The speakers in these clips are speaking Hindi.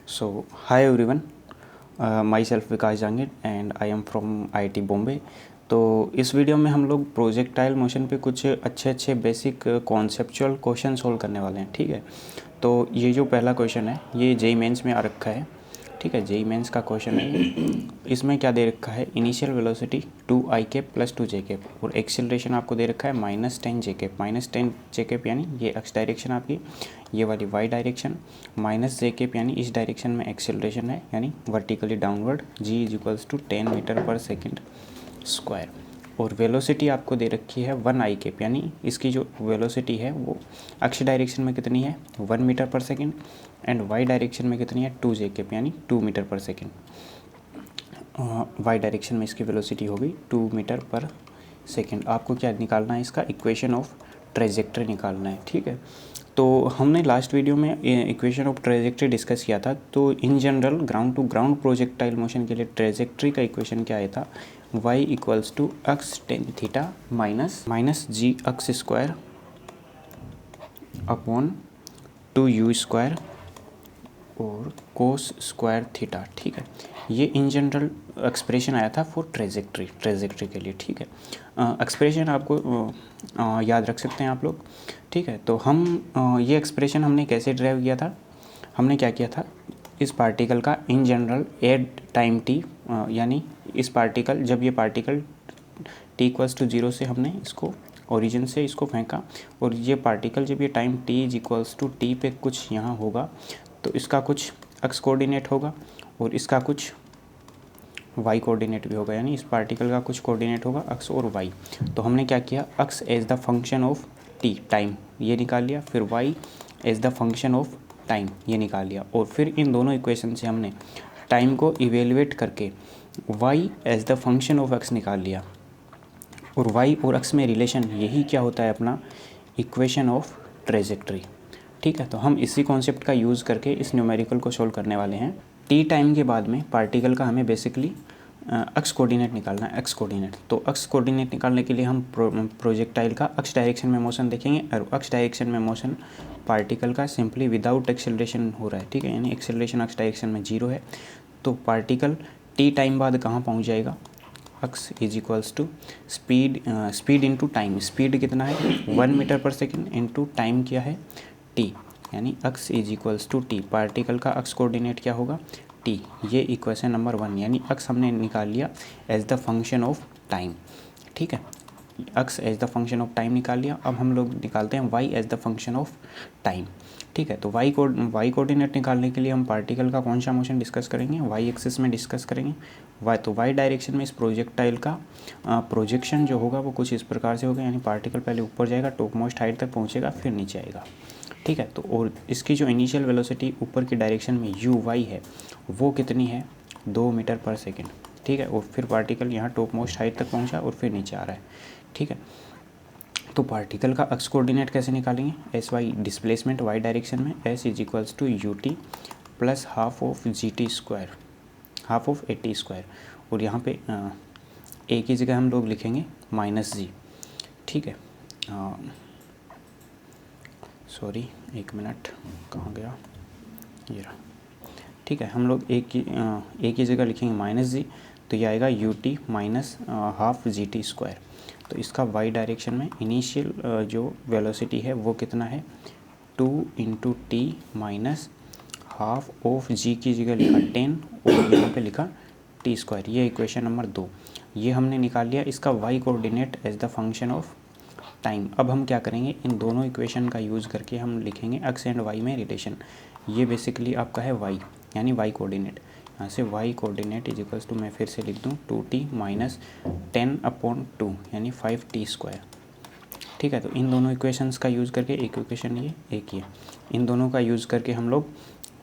So, hi everyone, myself Vikas Jangid and I am from IIT Bombay. तो इस वीडियो में हम लोग प्रोजेक्टाइल मोशन पे कुछ अच्छे बेसिक कॉन्सेप्चुअल क्वेश्चन सोल्व करने वाले हैं। ठीक है, तो ये जो पहला क्वेश्चन है ये जेईई मेंस में आ रखा है। ठीक है, जेईई मेंस का क्वेश्चन है। इसमें क्या दे रखा है, initial velocity 2i cap plus 2j cap और एक्सेलरेशन आपको दे रखा है -10j कैप। -10j कैप यानी ये एक्स डायरेक्शन आपकी, ये वाली वाई डायरेक्शन, -j कैप यानी इस डायरेक्शन में एक्सेलरेशन है यानी vertically downward. g is 10 metre per second square और वेलोसिटी आपको दे रखी है 1i कैप यानी इसकी जो वेलोसिटी है वो अक्ष डायरेक्शन में कितनी है 1 metre per second and Y direction में कितनी है 2j कैप यानी 2 metre per second. Y direction में इसकी वेलोसिटी होगी 2 मीटर पर सेकेंड। आपको क्या निकालना है, इसका इक्वेशन ऑफ ट्रेजेक्टरी निकालना है। ठीक है, तो हमने लास्ट वीडियो में इक्वेशन ऑफ ट्रेजेक्टरी डिस्कस किया था। तो in general ground to ground projectile motion के लिए ट्रेजेक्टरी का इक्वेशन क्या आया था, y equals to x tan theta minus g x square upon 2u square और कोस स्क्वायर थीटा। ठीक है, ये इन जनरल एक्सप्रेशन आया था फॉर ट्रेजेक्टरी के लिए। ठीक है, एक्सप्रेशन आपको याद रख सकते हैं आप लोग। ठीक है, तो हम ये एक्सप्रेशन हमने कैसे ड्राइव किया था, हमने क्या किया था, इस पार्टिकल का in general at time t यानी इस पार्टिकल जब ये पार्टिकल t इक्वल्स टू 0 से हमने इसको ओरिजिन से इसको फेंका और ये पार्टिकल जब ये time t is equals to t पे कुछ यहाँ होगा तो इसका कुछ एक्स कोऑर्डिनेट होगा और इसका कुछ वाई कोऑर्डिनेट भी होगा यानी इस पार्टिकल का कुछ कोऑर्डिनेट होगा एक्स और वाई। तो हमने क्या किया, x as the function of t time ये निकाल लिया, फिर y as the function of time ये निकाल लिया और फिर इन दोनों इक्वेशन से हमने टाइम को इवेलुएट करके y as the function of x निकाल लिया और y और x में रिलेशन यही क्या होता है अपना इक्वेशन ऑफ ट्रेजेक्टरी। ठीक है, तो हम इसी कॉन्सेप्ट का यूज़ करके इस न्यूमेरिकल को सोल्व करने वाले हैं। t टाइम के बाद में पार्टिकल का हमें बेसिकली एक्स कोऑर्डिनेट निकालना है, एक्स कोऑर्डिनेट। तो एक्स कोऑर्डिनेट निकालने के लिए हम प्रोजेक्टाइल का एक्स डायरेक्शन में मोशन देखेंगे और एक्स डायरेक्शन में मोशन पार्टिकल का सिंपली विदाउट एक्सेलरेशन हो रहा है। ठीक है, यानी एक्सेलरेशन एक्स डायरेक्शन में 0 है। तो पार्टिकल टी टाइम बाद कहाँ पहुँच जाएगा, x is equals to speed into time. Speed कितना है 1 metre per second into time क्या है टी यानी x is equals to t. Particle का एक्स कोऑर्डिनेट क्या होगा टी। ये इक्वेशन नंबर 1 यानी एक्स हमने निकाल लिया as the function of time. ठीक है, x as the function of time निकाल लिया। अब हम लोग निकालते हैं y as the function of time. ठीक है, तो वाई कोऑर्डिनेट निकालने के लिए हम पार्टिकल का कौन सा मोशन डिस्कस करेंगे, वाई एक्सिस में डिस्कस करेंगे। वाई डायरेक्शन में इस प्रोजेक्टाइल का प्रोजेक्शन जो होगा वो कुछ इस प्रकार से होगा, यानी पार्टिकल पहले ऊपर जाएगा, टॉप मोस्ट हाइट तक पहुँचेगा, फिर नीचे आएगा। ठीक है, तो और इसकी जो इनिशियल वेलोसिटी ऊपर की डायरेक्शन में यू वाई है वो कितनी है 2 मीटर पर सेकेंड। ठीक है, और फिर पार्टिकल यहाँ टॉप मोस्ट हाइट तक पहुँचा और फिर नीचे आ रहा है। ठीक है, तो पार्टिकल का एक्स कोऑर्डिनेट कैसे निकालेंगे, S Y displacement Y direction में S is equals to U T plus half of G T square, half of A T square. और यहाँ पे ए की जगह हम लोग लिखेंगे -g। ठीक है, सॉरी एक मिनट कहाँ गया, ये रहा। ठीक है, हम लोग ए की जगह लिखेंगे -g, तो ये आएगा U T minus half G T square. तो इसका वाई डायरेक्शन में इनिशियल जो वेलोसिटी है वो कितना है 2 into T minus half of G की जगह लिखा 10 और यहाँ पे लिखा टी स्क्वायर। ये इक्वेशन नंबर 2 ये हमने निकाल लिया। इसका Y coordinate as the function of time. अब हम क्या करेंगे, इन दोनों इक्वेशन का यूज़ करके हम लिखेंगे एक्स एंड वाई में रिलेशन। ये बेसिकली आपका है वाई यानी वाई कोऑर्डिनेट। यहाँ से y coordinate is equals to मैं फिर से लिख दूँ 2t माइनस 10/2 यानी 5t स्क्वायर। ठीक है, तो इन दोनों इक्वेशंस का यूज़ करके एक इक्वेशन ये एक ये, इन दोनों का यूज़ करके हम लोग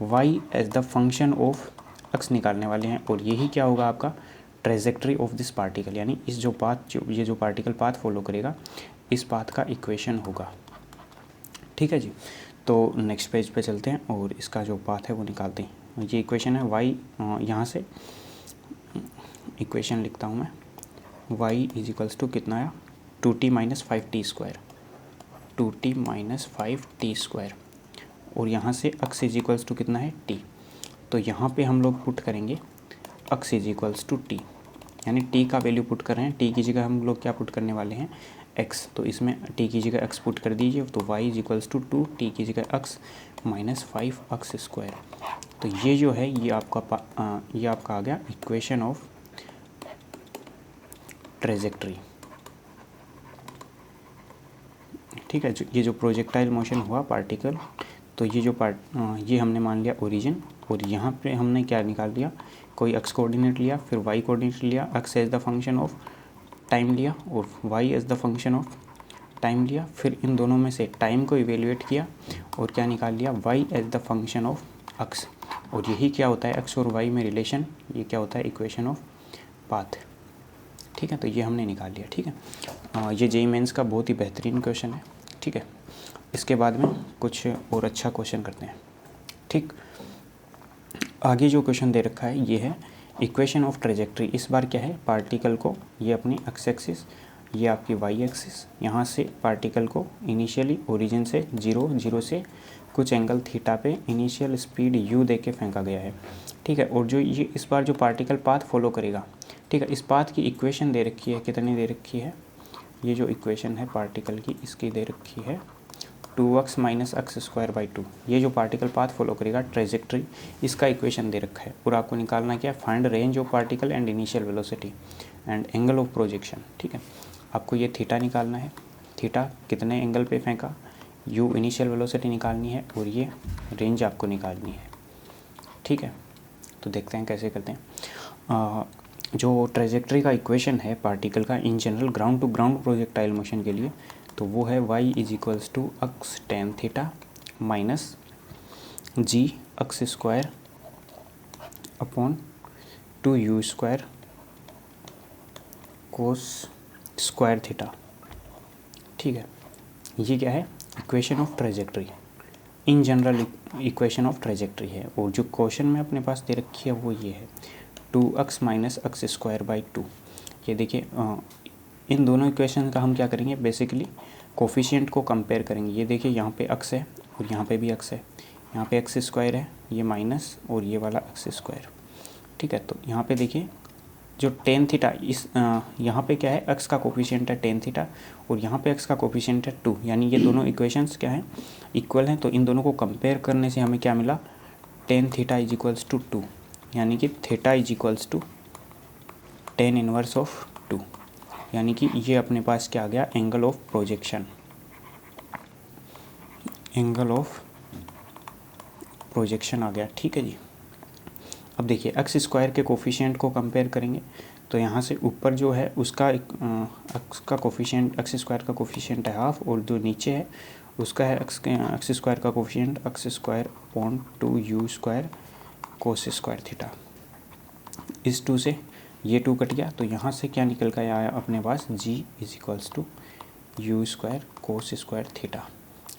y as the function of x निकालने वाले हैं और यही क्या होगा आपका ट्रेजेक्टरी ऑफ दिस पार्टिकल, यानी इस जो पाथ ये जो पार्टिकल पाथ फॉलो करेगा इस पाथ का इक्वेशन होगा। ठीक है जी, तो नेक्स्ट पेज पे चलते हैं और इसका जो पाथ है वो निकालते हैं। ये इक्वेशन है y, यहाँ से इक्वेशन लिखता हूँ मैं, y इज इक्वल्स टू कितना आया 2t minus 5t square, 2t minus 5t square और यहाँ से x इज इक्वल्स टू कितना है t। तो यहाँ पे हम लोग पुट करेंगे x is equals to t, यानी t का वैल्यू पुट कर रहे हैं। t की जगह हम लोग क्या पुट करने वाले हैं, x, तो इसमें t की जगह x पुट कर दीजिए, तो y is equals to 2, t की जगह x माइनस 5x²। तो ये जो है ये आपका आ गया इक्वेशन ऑफ ट्रेजेक्ट्री। ठीक है, ये जो प्रोजेक्टाइल मोशन हुआ पार्टिकल, तो ये जो ये हमने मान लिया ओरिजिन, और यहाँ पे हमने क्या निकाल लिया, कोई x कोऑर्डिनेट लिया, फिर y कोऑर्डिनेट लिया, x as the function of time लिया और y as the function of time लिया, फिर इन दोनों में से टाइम को इवेल्युएट किया और क्या निकाल लिया, y as the function of x। और यही क्या होता है x और y में रिलेशन, ये क्या होता है इक्वेशन ऑफ पाथ। ठीक है, तो ये हमने निकाल लिया। ठीक है, ये जेईई मेंस का बहुत ही बेहतरीन क्वेश्चन है। ठीक है, इसके बाद में कुछ और अच्छा क्वेश्चन करते हैं। ठीक, आगे जो क्वेश्चन दे रखा है ये है इक्वेशन ऑफ ट्रेजेक्ट्री। इस बार क्या है, पार्टिकल को ये अपनी एक्स एक्सिस, ये आपकी वाई एक्सिस, यहाँ से पार्टिकल को इनिशियली ओरिजिन से 0 से कुछ एंगल थीटा पे इनिशियल स्पीड u दे के फेंका गया है। ठीक है, और जो ये इस बार जो पार्टिकल पाथ फॉलो करेगा, ठीक है, इस पाथ की इक्वेशन दे रखी है, कितनी दे रखी है, ये जो इक्वेशन है पार्टिकल की, इसकी दे रखी है 2x माइनस x²/2। ये जो पार्टिकल पाथ फॉलो करेगा ट्रेजेक्ट्री, इसका इक्वेशन दे रखा है। और आपको निकालना क्या है, find range of particle and initial velocity and angle of projection. ठीक है, आपको ये थीटा निकालना है, थीटा कितने एंगल पे फेंका, u इनिशियल वेलोसिटी निकालनी है, और ये रेंज आपको निकालनी है। ठीक है, तो देखते हैं कैसे करते हैं। जो ट्रेजेक्ट्री का इक्वेशन है पार्टिकल का in general ground to ground projectile motion के लिए, तो वो है y is equals to x tan theta minus g x² upon 2u² cos square theta. ठीक है, ये क्या है, equation of trajectory, in general equation of trajectory है। और जो क्वेश्चन में अपने पास दे रखी है वो ये है 2x माइनस x²/2। ये देखिए, इन दोनों इक्वेशन का हम क्या करेंगे, बेसिकली कोफिशिएंट को कंपेयर करेंगे। ये देखिए यहाँ पे x है और यहाँ पे भी x है, यहाँ पे x² है, ये माइनस और ये वाला x²। ठीक है, तो यहाँ पे देखिए जो tan थीटा, इस यहाँ पे क्या है, x का कोफिशिएंट है tan थीटा और यहाँ पे x का कोफिशिएंट है 2, यानी ये दोनों इक्वेशंस क्या हैं, इक्वल हैं। तो इन दोनों को कंपेयर करने से हमें क्या मिला, tan theta is equals to 2, यानी कि theta is equals to tan inverse of 2, यानी कि ये अपने पास क्या आ गया, angle of projection, angle of projection आ गया। ठीक है जी, अब देखिए x² के कोफिशिएंट को कंपेयर करेंगे, तो यहाँ से ऊपर जो है उसका x का कोफिशिएंट, x² का कोफिशिएंट है हाफ, और जो नीचे है उसका है x² का coefficient x² upon 2u² cos square theta. इस 2 से ये 2 कट गया, तो यहाँ से क्या निकल कर आया अपने पास, g is equals to u² cos square theta.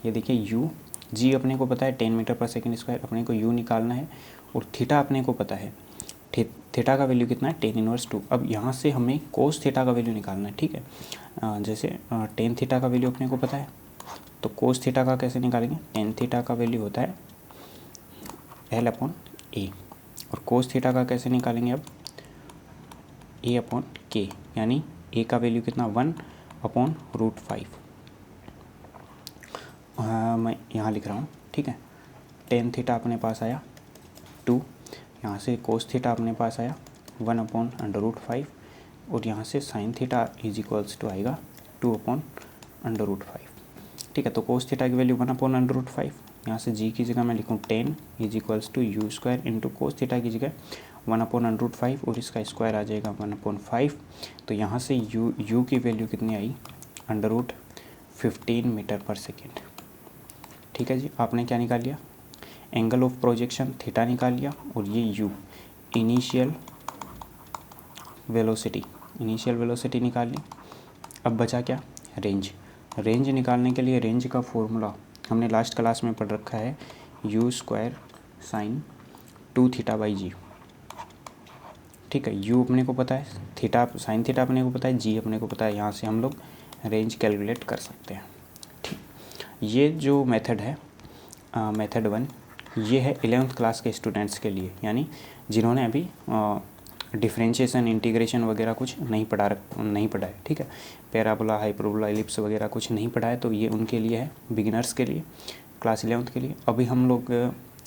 ये देखिए u, g अपने को पता है 10 मीटर पर सेकेंड स्क्वायर, अपने को u निकालना है, और थीटा अपने को पता है, थीटा का वैल्यू कितना है, tan इनवर्स 2। अब यहाँ से हमें कोस थीटा का वैल्यू निकालना है। ठीक है, जैसे tan थीटा का वैल्यू अपने को पता है, तो कोस थीटा का कैसे निकालेंगे, tan थीटा का वैल्यू होता है L/A, और कोस थीटा का कैसे निकालेंगे, अब A/K, यानी A का वैल्यू कितना, 1/√5। मैं यहाँ लिख रहा हूँ। ठीक है, tan थीटा अपने पास आया 2, यहाँ से कोस थीटा अपने पास आया 1/√5, और यहाँ से sine theta is equals to आएगा 2/√5। ठीक है, तो कोस थीटा की वैल्यू 1/√5, यहाँ से g की जगह मैं लिखूँ tan is equals to u² into cos theta की जगह 1/√5, और इसका स्क्वायर आ जाएगा 1/5। तो यहाँ से u की वैल्यू कितनी आई, √15 मीटर पर सेकेंड। ठीक है जी, आपने क्या निकाल लिया, एंगल ऑफ प्रोजेक्शन थीटा निकाल लिया, और ये u इनिशियल वेलोसिटी निकाल ली। अब बचा क्या, रेंज। रेंज निकालने के लिए रेंज का फॉर्मूला हमने लास्ट क्लास में पढ़ रखा है, u² साइन 2 θ/g। ठीक है, u अपने को पता है, थीटा साइन थीटा अपने को पता है, g अपने को पता है, यहाँ से हम लोग रेंज कैलकुलेट कर सकते हैं। ठीक, ये जो मेथड है मेथड 1, ये है 11th क्लास के स्टूडेंट्स के लिए, यानी जिन्होंने अभी डिफरेंशिएशन इंटीग्रेशन वगैरह कुछ नहीं पढ़ा है, ठीक है, पैराबोला हाइपरबोला एलिप्स वगैरह कुछ नहीं पढ़ा है, तो ये उनके लिए है, बिगिनर्स के लिए, क्लास 11th के लिए। अभी हम लोग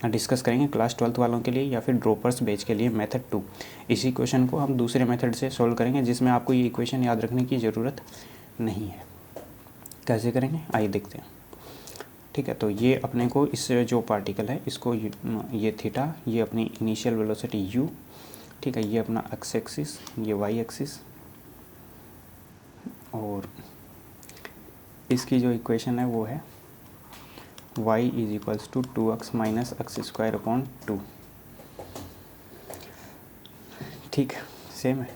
डिस्कस करेंगे क्लास 12th वालों के लिए या फिर ड्रॉपर्स बैच के लिए मेथड 2। इसी क्वेश्चन को हम दूसरे मेथड से सॉल्व करेंगे जिसमें आपको ये इक्वेशन याद रखने की ज़रूरत नहीं है। कैसे करेंगे आइए देखते हैं, ठीक है। तो ये अपने को इस जो पार्टिकल है इसको ये थीटा, ये अपनी इनिशियल वेलोसिटी u, ठीक है, ये अपना एक्स एक्सिस, ये वाई एक्सिस, और इसकी जो इक्वेशन है वो है y is equals to 2x minus x square upon 2, ठीक है, सेम है।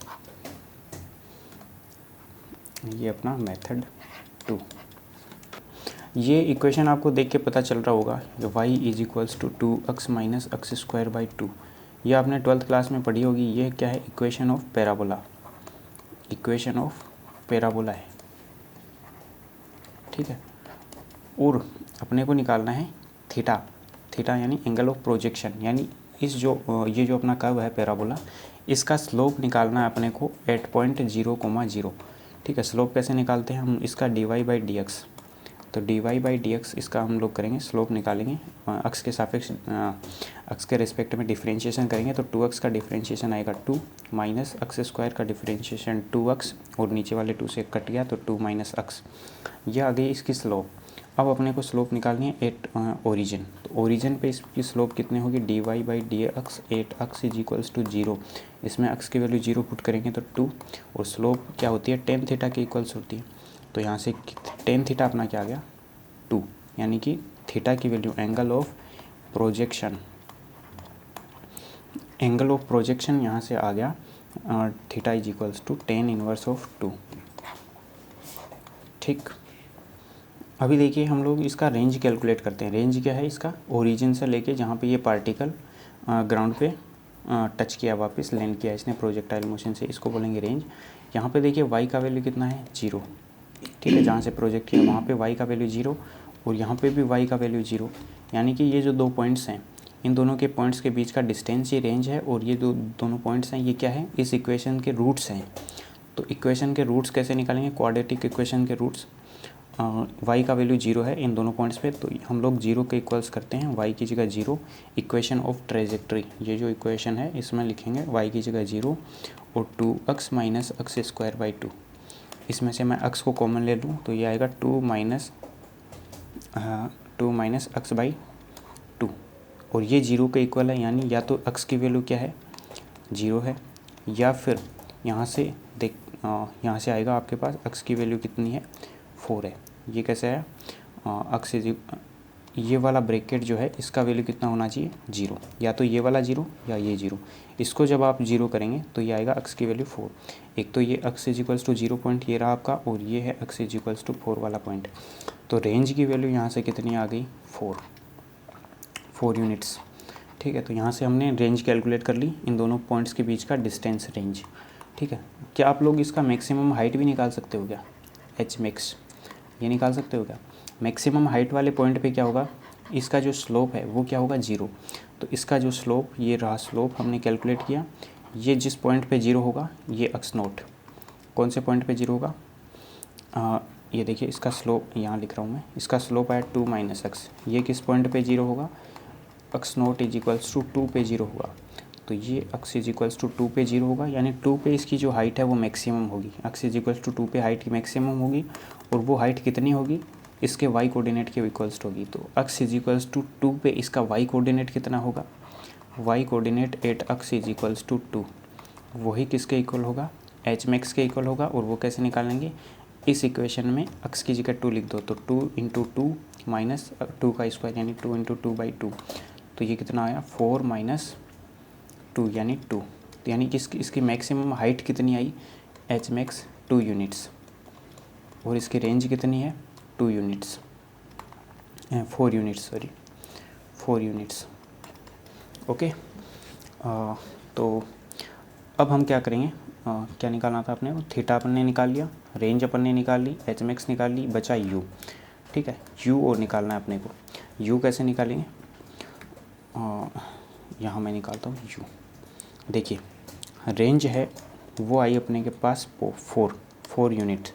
ये अपना मेथड 2। ये इक्वेशन आपको देख के पता चल रहा होगा y is equals to 2x minus x square by 2, ये आपने 12th क्लास में पढ़ी होगी। ये क्या है, equation of parabola, equation of parabola है, ठीक है। और अपने को निकालना है थीटा, थीटा यानी एंगल ऑफ प्रोजेक्शन, यानी इस जो ये जो अपना कर्व है पैराबोला, इसका स्लोप निकालना है अपने को एट पॉइंट 0,0, ठीक है। स्लोप कैसे निकालते हैं हम, इसका dy बाई डी एक्स, तो dy बाई डी एक्स इसका हम लोग करेंगे, स्लोप निकालेंगे, अक्स के सापेक्ष अक्स के रिस्पेक्ट में डिफरेंशिएशन करेंगे, तो 2x का डिफरेंशिएशन आएगा 2 माइनस एक्स स्क्वायर का डिफरेंशिएशन 2x, और नीचे वाले 2 से कट गया तो 2 माइनस एक्स, यह आ गई इसकी स्लोप। अब अपने को स्लोप निकालनी है एट ओरिजिन, तो ओरिजिन पे इसकी स्लोप कितनी होगी, dy by d x 8x is equals to 0, इसमें x की वैल्यू 0 पुट करेंगे तो 2, और स्लोप क्या होती है टेन थीटा के इक्वल्स होती है, तो यहाँ से टेन थीटा अपना क्या आ गया 2, यानी कि थीटा की value angle of projection, angle of projection यहाँ से आ गया theta is equals to tan inverse of 2, ठीक। अभी देखिए हम लोग इसका रेंज कैलकुलेट करते हैं। रेंज क्या है इसका, ओरिजिन से लेके जहाँ पे ये पार्टिकल ग्राउंड पे टच किया, वापस लैंड किया इसने प्रोजेक्टाइल मोशन से, इसको बोलेंगे रेंज। यहाँ पे देखिए y का वैल्यू कितना है 0, ठीक है, जहाँ से प्रोजेक्ट किया वहाँ पे y का वैल्यू 0, और यहाँ पे भी y का वैल्यू 0, यानी कि ये जो दो पॉइंट्स हैं, इन दोनों के पॉइंट्स के बीच का डिस्टेंस ये रेंज है, और ये दोनों पॉइंट्स हैं ये क्या है, इस इक्वेशन के रूट्स हैं। तो इक्वेशन के रूट्स कैसे निकालेंगे, क्वाड्रेटिक इक्वेशन के रूट्स, y का वैल्यू 0 है इन दोनों पॉइंट्स पे, तो हम लोग 0 के इक्वल्स करते हैं, y की जगह 0, इक्वेशन ऑफ ट्रेजेक्ट्री, ये जो इक्वेशन है इसमें लिखेंगे y की जगह 0 और 2x minus x square by 2, इसमें से मैं x को कॉमन ले लूँ तो ये आएगा 2 माइनस एक्स बाई 2, और ये 0 के इक्वल है, यानी या तो x की वैल्यू क्या है 0 है, या फिर यहाँ से देख यहाँ से आएगा आपके पास x की वैल्यू कितनी है 4 है। ये कैसे है, x ये वाला ब्रैकेट जो है इसका वैल्यू कितना होना चाहिए 0, या तो ये वाला 0 या ये 0, इसको जब आप 0 करेंगे तो ये आएगा x की वैल्यू 4। एक तो ये x is equals to 0 point ये रहा आपका, और ये है x इज इक्वल्स टू 4 वाला पॉइंट, तो रेंज की वैल्यू यहाँ से कितनी आ गई 4 यूनिट्स, ठीक है। तो यहाँ से हमने रेंज कैलकुलेट कर ली, इन दोनों पॉइंट्स के बीच का डिस्टेंस रेंज, ठीक है। क्या आप लोग इसका मैक्सिमम हाइट भी निकाल सकते हो क्या, एच मैक्स, ये निकाल सकते हो क्या। मैक्सिमम हाइट वाले पॉइंट पे क्या होगा, इसका जो स्लोप है वो क्या होगा 0, तो इसका जो स्लोप, ये रहा स्लोप हमने कैलकुलेट किया, ये जिस पॉइंट पे 0 होगा ये x नोट, कौन से पॉइंट पे 0 होगा, ये देखिए इसका स्लोप यहाँ लिख रहा हूँ मैं, इसका स्लोप है 2 माइनस एक्स, ये किस पॉइंट पे 0 होगा, x naught is equals to 2 पे 0 होगा, तो ये x इज इक्वल्स टू 2 पे 0 होगा, यानी 2 पे इसकी जो हाइट है वो मैक्सिमम होगी, x इज इक्वल्स टू 2 पे हाइट की मैक्सिमम होगी, और वो हाइट कितनी होगी, इसके y कोऑर्डिनेट के इक्वल्स होगी, तो x इज इक्वल्स टू 2 पे इसका y कोऑर्डिनेट कितना होगा, y coordinate 8x is equals to 2, वही किसके इक्वल होगा, एच मैक्स के इक्वल होगा, और वो कैसे निकालेंगे, इस इक्वेशन में x की जगह 2 लिख दो, तो 2 इंटू 2 माइनस 2 का स्क्वायर यानी 2 इंटू 2 बाई 2, तो ये कितना आया 4 माइनस 2 यानी 2, तो यानी कि इसकी मैक्सिमम हाइट कितनी आई, एच मैक्स 2 यूनिट्स, और इसकी रेंज कितनी है 2 units, 4 units, sorry 4 units, okay. तो अब हम क्या करेंगे, क्या निकालना था अपने को, थीटा अपन ने निकाल लिया, रेंज अपन ने निकाल ली, एच मैक्स निकाल ली, बचा यू, ठीक है, यू और निकालना है अपने को। यू कैसे निकालेंगे, यहाँ मैं निकालता हूँ u। देखिए रेंज है वो आई अपने के पास 4 यूनिट,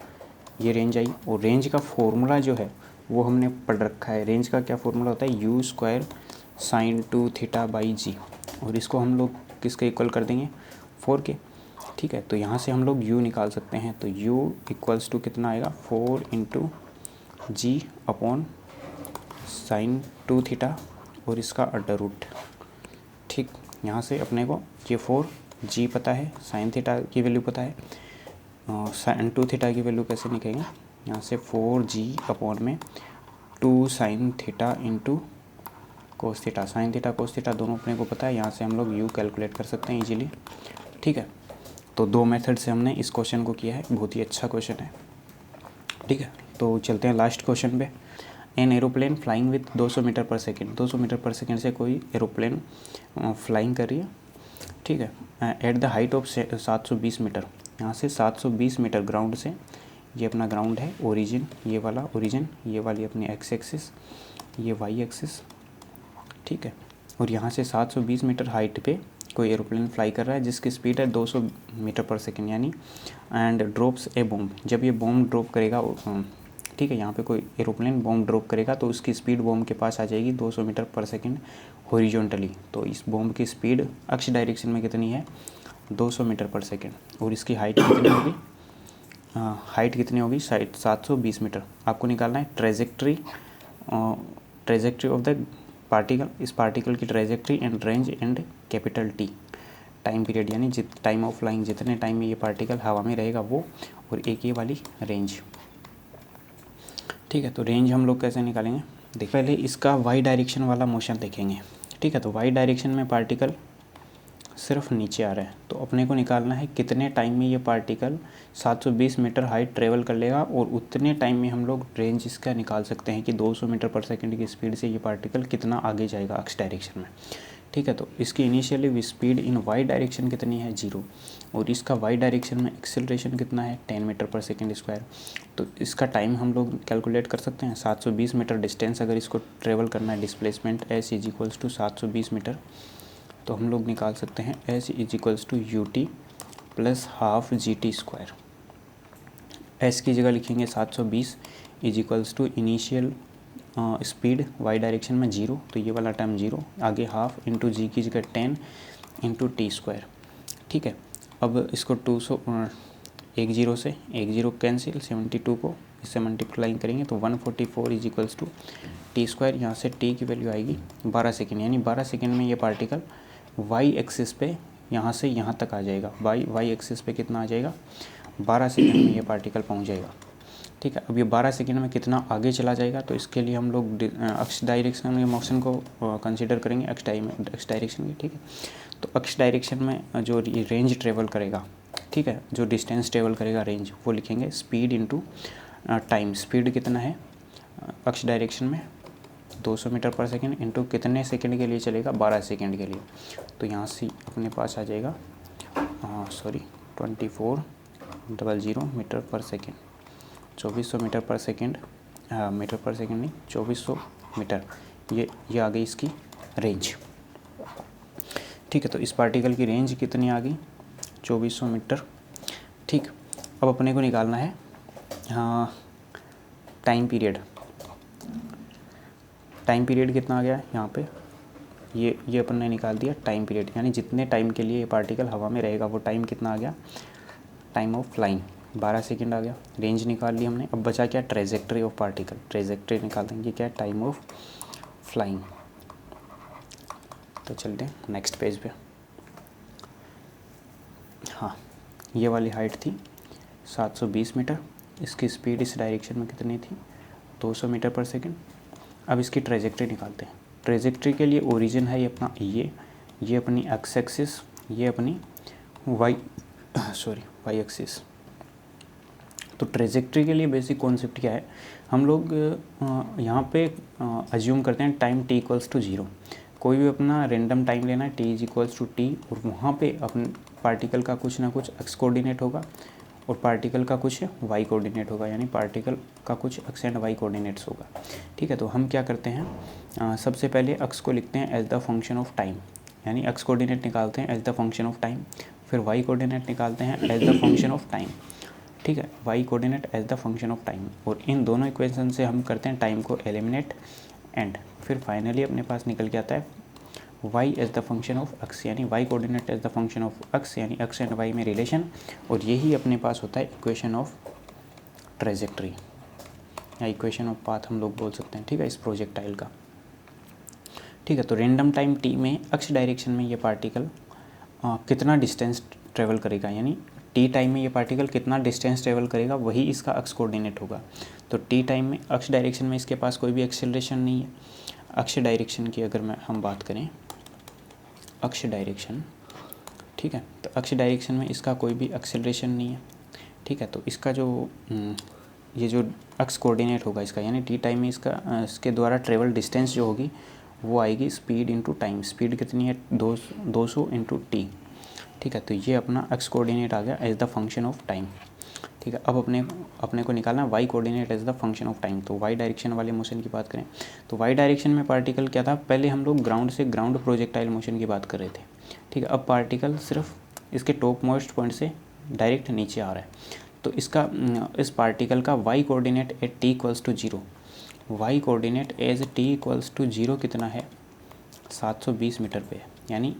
ये रेंज आई। और रेंज का फॉर्मूला जो है वो हमने पढ़ रखा है। रेंज का क्या फॉर्मूला होता है, u square sine 2 theta by G, और इसको हम लोग किसके इक्वल कर देंगे, 4 के। ठीक है, तो यहाँ से हम लोग u निकाल सकते हैं। तो u इक्वल्स टू कितना आएगा, 4 इंटू जी अपॉन साइन 2 थीटा और इसका अंडर रूट। ठीक, यहाँ से अपने को ये 4 जी पता है, साइन थीटा की वैल्यू पता है, साइन 2 थीटा की वैल्यू कैसे निकलेंगे, यहाँ से 4 जी अपॉन में 2 sine theta into cos theta. Sine theta cos theta दोनों अपने को पता है, यहाँ से हम लोग u कैलकुलेट कर सकते हैं इजीली। ठीक है, तो 2 मेथड से हमने इस क्वेश्चन को किया है, बहुत ही अच्छा क्वेश्चन है। ठीक है, तो चलते हैं लास्ट क्वेश्चन पे। An aeroplane flying with 200 metre per second, 200 metre per second से कोई एरोप्लेन फ्लाइंग कर रही है। ठीक है, at the height of 720 metre, यहाँ से 720 मीटर ग्राउंड से, ये अपना ग्राउंड है, ओरिजिन ये वाला ओरिजिन, ये वाली अपनी एक्स एक्सिस, ये वाई एक्सिस। ठीक है, और यहाँ से 720 मीटर हाइट पे कोई एरोप्लेन फ्लाई कर रहा है जिसकी स्पीड है 200 मीटर पर सेकेंड यानी, एंड ड्रॉप्स ए बॉम्ब, जब ये बॉम्ब ड्रॉप करेगा, ठीक है, यहाँ पे कोई एरोप्लेन बॉम्ब ड्रॉप करेगा तो उसकी स्पीड बॉम्ब के पास आ जाएगी 200 मीटर पर सेकेंड हॉरिजॉन्टली। तो इस बॉम्ब की स्पीड अक्ष डायरेक्शन में कितनी है, 200 मीटर पर सेकेंड, और इसकी हाइट कितनी होगी, हाइट कितनी होगी, 720 मीटर। आपको निकालना है ट्रेजेक्ट्री ऑफ द पार्टिकल, इस पार्टिकल की trajectory and range and capital T, time period यानी टाइम ऑफ फ्लाइंग, जितने टाइम में ये पार्टिकल हवा में रहेगा वो, और एक ये वाली रेंज। ठीक है, तो रेंज हम लोग कैसे निकालेंगे, देखिए पहले इसका वाई डायरेक्शन वाला मोशन देखेंगे। ठीक है, तो वाई डायरेक्शन में पार्टिकल सिर्फ नीचे आ रहा है, तो अपने को निकालना है कितने टाइम में ये पार्टिकल 720 मीटर हाइट ट्रेवल कर लेगा, और उतने टाइम में हम लोग रेंज इसका निकाल सकते हैं कि 200 मीटर पर सेकंड की स्पीड से ये पार्टिकल कितना आगे जाएगा अक्ष डायरेक्शन में। ठीक है, तो इसकी initially speed in y direction कितनी है, 0, और इसका वाई डायरेक्शन में एक्सेलरेशन कितना है, 10 मीटर पर सेकेंड स्क्वायर। तो इसका टाइम हम लोग कैलकुलेट कर सकते हैं, 720 मीटर डिस्टेंस अगर इसको ट्रेवल करना है, displacement s is equals to 720 metre, तो हम लोग निकाल सकते हैं s is equals to U T plus half G T square. S की जगह लिखेंगे 720 is equals to initial speed y direction में 0, तो ये वाला टर्म 0, आगे हाफ इंटू जी की जगह 10 इंटू टी स्क्वायर। ठीक है, अब इसको 200 एक जीरो से एक जीरो कैंसिल, 72 को इससे मल्टीप्लाई करेंगे तो 144 is equals to t square. यहाँ से टी की वैल्यू आएगी 12 सेकेंड, यानी 12 सेकेंड में ये पार्टिकल वाई एक्सिस पे यहाँ से यहाँ तक आ जाएगा। वाई एक्सिस पे कितना आ जाएगा, 12 सेकेंड में ये पार्टिकल पहुँच जाएगा। ठीक है, अब ये 12 सेकेंड में कितना आगे चला जाएगा, तो इसके लिए हम लोग अक्ष डायरेक्शन के मोशन को कंसीडर करेंगे, अक्ष डायरेक्शन की। ठीक है, तो अक्ष डायरेक्शन में जो रेंज ट्रेवल करेगा, ठीक है, जो डिस्टेंस ट्रेवल करेगा रेंज, वो लिखेंगे स्पीड इंटू टाइम। स्पीड कितना है अक्ष डायरेक्शन में, 200 मीटर पर सेकेंड, इंटू कितने सेकेंड के लिए चलेगा, 12 सेकेंड के लिए। तो यहाँ से अपने पास आ जाएगा 2400 metre per second, 2400 metre per second, metre per second नहीं, 2400 मीटर, ये आ गई इसकी रेंज। ठीक है, तो इस पार्टिकल की रेंज कितनी आ गई, 2400 मीटर। ठीक, अब अपने को निकालना है टाइम पीरियड। टाइम पीरियड कितना आ गया है यहाँ पे, ये अपन ने निकाल दिया टाइम पीरियड, यानी जितने टाइम के लिए ये पार्टिकल हवा में रहेगा वो टाइम कितना आ गया, टाइम ऑफ फ्लाइंग 12 सेकेंड आ गया। रेंज निकाल ली हमने, अब बचा क्या, ट्रेजेक्ट्री ऑफ पार्टिकल। ट्रेजेक्ट्री निकाल देंगे, क्या, टाइम ऑफ फ्लाइंग। तो चलते हैं नेक्स्ट पेज पे। हाँ, ये वाली हाइट थी 720 मीटर, इसकी स्पीड इस डायरेक्शन में कितनी थी, 200 मीटर पर सेकेंड। अब इसकी ट्रेजेक्ट्री निकालते हैं। ट्रेजेक्ट्री के लिए ओरिजिन है ये अपना, ये अपनी एक्स एक्सिस, ये अपनी वाई एक्सिस। तो ट्रेजेक्ट्री के लिए बेसिक कॉन्सेप्ट क्या है, हम लोग यहाँ पे अज्यूम करते हैं टाइम t इक्वल्स टू 0। कोई भी अपना रेंडम टाइम लेना है, t is equals to t, और वहाँ पे अपने पार्टिकल का कुछ ना कुछ x कोऑर्डिनेट होगा और पार्टिकल का कुछ y कोऑर्डिनेट होगा, यानी पार्टिकल का कुछ x एंड y कोऑर्डिनेट्स होगा। ठीक है, तो हम क्या करते हैं, सबसे पहले x को लिखते हैं as the function of time, यानी एक्स कोऑर्डिनेट निकालते हैं as the function of time, फिर वाई कोऑर्डिनेट निकालते हैं as the function of time, ठीक है, y coordinate as the function of time, और इन दोनों इक्वेशन से हम करते हैं टाइम को एलिमिनेट एंड फिर फाइनली अपने पास निकल के आता है Y as the function of X, यानी Y coordinate as the function of X, यानी एक्स एंड वाई में रिलेशन, और यही अपने पास होता है इक्वेशन ऑफ ट्रेजेक्ट्री या इक्वेशन ऑफ पाथ हम लोग बोल सकते हैं, ठीक है, इस प्रोजेक्टाइल का। ठीक है, तो रेंडम टाइम टी में एक्स डायरेक्शन में ये पार्टिकल कितना डिस्टेंस ट्रेवल करेगा, यानी टी टाइम में ये पार्टिकल कितना डिस्टेंस ट्रेवल करेगा वही इसका एक्स कोऑर्डिनेट होगा। तो टी टाइम में एक्स डायरेक्शन में इसके पास कोई भी एक्सेलरेशन नहीं है। अक्ष डायरेक्शन की अगर हम बात करें, अक्ष डायरेक्शन, ठीक है, तो अक्ष डायरेक्शन में इसका कोई भी एक्सेलरेशन नहीं है, ठीक है, तो इसका जो ये जो एक्स कोऑर्डिनेट होगा इसका, यानी टी टाइम में इसके द्वारा ट्रेवल डिस्टेंस जो होगी वो आएगी स्पीड इंटू टाइम। स्पीड कितनी है 200 इंटू टी, ठीक है, तो ये अपना एक्स कोऑर्डिनेट आ गया as the function of time. ठीक है, अब अपने को निकालना y coordinate as the function of time. तो वाई डायरेक्शन वाले मोशन की बात करें तो वाई डायरेक्शन में पार्टिकल क्या था, पहले हम लोग ग्राउंड से ग्राउंड प्रोजेक्टाइल मोशन की बात कर रहे थे, ठीक है, अब पार्टिकल सिर्फ इसके टॉप मोस्ट पॉइंट से डायरेक्ट नीचे आ रहा है। तो इस पार्टिकल का y coordinate at t equals to 0, y coordinate as t equals to 0 कितना है 720 मीटर पे है, यानी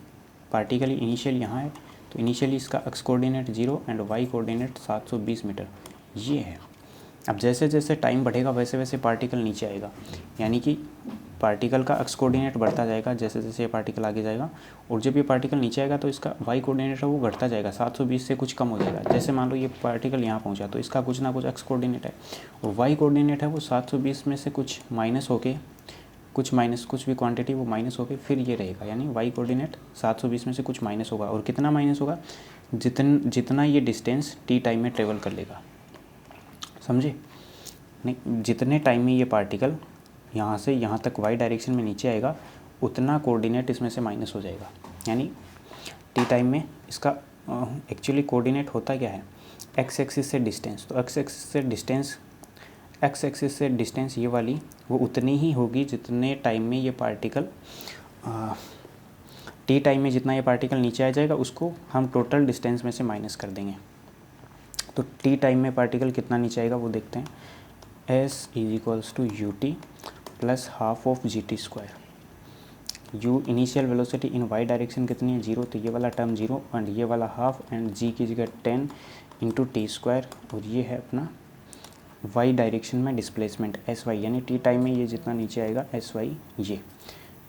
पार्टिकल इनिशियल यहाँ है, तो इनिशियली इसका x coordinate 0 and y coordinate 720 metre ये है। अब जैसे जैसे टाइम बढ़ेगा वैसे वैसे पार्टिकल नीचे आएगा, यानी कि पार्टिकल का एक्स कोऑर्डिनेट बढ़ता जाएगा जैसे जैसे ये पार्टिकल आगे जाएगा, और जब ये पार्टिकल नीचे आएगा तो इसका वाई कोऑर्डिनेट है वो घटता जाएगा, 720 से कुछ कम हो जाएगा। जैसे मान लो ये पार्टिकल यहाँ पहुँचा तो इसका कुछ ना कुछ एक्स कोऑर्डिनेट है, और वाई कोऑर्डिनेट है वो 720 में से कुछ माइनस होके कुछ भी क्वांटिटी वो माइनस होके फिर ये रहेगा, यानी वाई कोऑर्डिनेट 720 में से कुछ माइनस होगा, और कितना माइनस होगा, जितना ये डिस्टेंस टी टाइम में ट्रेवल कर लेगा, समझे, नहीं, जितने टाइम में ये पार्टिकल यहाँ से यहाँ तक वाई डायरेक्शन में नीचे आएगा उतना कोऑर्डिनेट इसमें से माइनस हो जाएगा। यानी टी टाइम में इसका एक्चुअली कोऑर्डिनेट होता क्या है, एक्स एक्सिस से डिस्टेंस, तो एक्स एक्सिस से डिस्टेंस ये वाली वो उतनी ही होगी जितने टाइम में ये पार्टिकल टी टाइम में जितना ये पार्टिकल नीचे आ जाएगा उसको हम टोटल डिस्टेंस में से माइनस कर देंगे। तो टी टाइम में पार्टिकल कितना नीचे आएगा वो देखते हैं, s is equals to U T plus half of G T square. U initial velocity in y direction कितनी है 0, तो ये वाला टर्म 0 एंड ये वाला हाफ एंड जी की जगह 10 इंटू टी स्क्वायर, और ये है अपना वाई डायरेक्शन में डिस्प्लेसमेंट एस वाई, यानी टी टाइम में ये जितना नीचे आएगा एस वाई ये,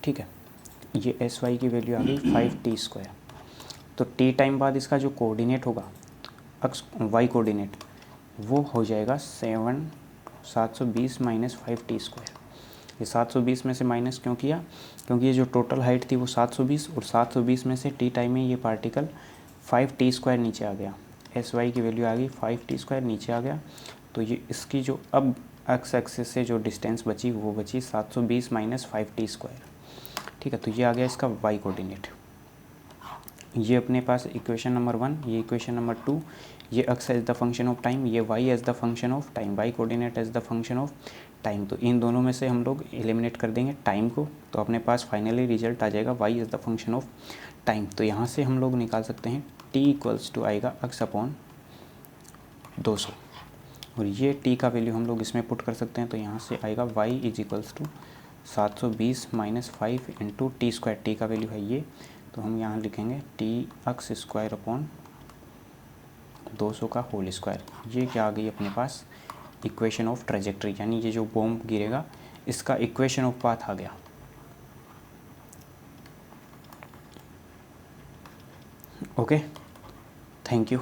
ठीक है, ये एस वाई की वैल्यू आ गई 5t स्क्वायर। तो टी टाइम बाद इसका जो कोऑर्डिनेट होगा एक्स वाई कोऑर्डिनेट वो हो जाएगा 720 माइनस 5t स्क्वायर। ये 720 में से माइनस क्यों किया, क्योंकि ये जो टोटल हाइट थी वो 720, और 720 में से टी टाइम में ये पार्टिकल 5t स्क्वायर नीचे आ गया, एस वाई की वैल्यू आ गई 5t स्क्वायर नीचे आ गया। तो ये इसकी जो अब एक्स एक्सिस से जो डिस्टेंस बची वो बची 720 माइनस 5t स्क्वायर, ठीक है, तो ये आ गया इसका वाई कोऑर्डिनेट। ये अपने पास इक्वेशन नंबर 1, ये इक्वेशन नंबर 2, ये X as the function of time, ये Y as the function of time, Y coordinate as the function of time. तो इन दोनों में से हम लोग एलिमिनेट कर देंगे टाइम को, तो अपने पास फाइनली रिजल्ट आ जाएगा y as the function of time. तो यहाँ से हम लोग निकाल सकते हैं टी इक्वल्स टू आएगा एक्स अपॉन 200, और ये टी का वैल्यू हम लोग इसमें पुट कर सकते हैं, तो यहाँ से आएगा y is equals to 720 minus 5 into t square, t का वैल्यू है ये, तो हम यहाँ लिखेंगे टी एक्स स्क्वायर अपॉन 200 का होल स्क्वायर। ये क्या आ गई अपने पास इक्वेशन ऑफ ट्रेजेक्ट्री, यानी ये जो बॉम्ब गिरेगा इसका इक्वेशन ऑफ पाथ आ गया। Okay, thank you.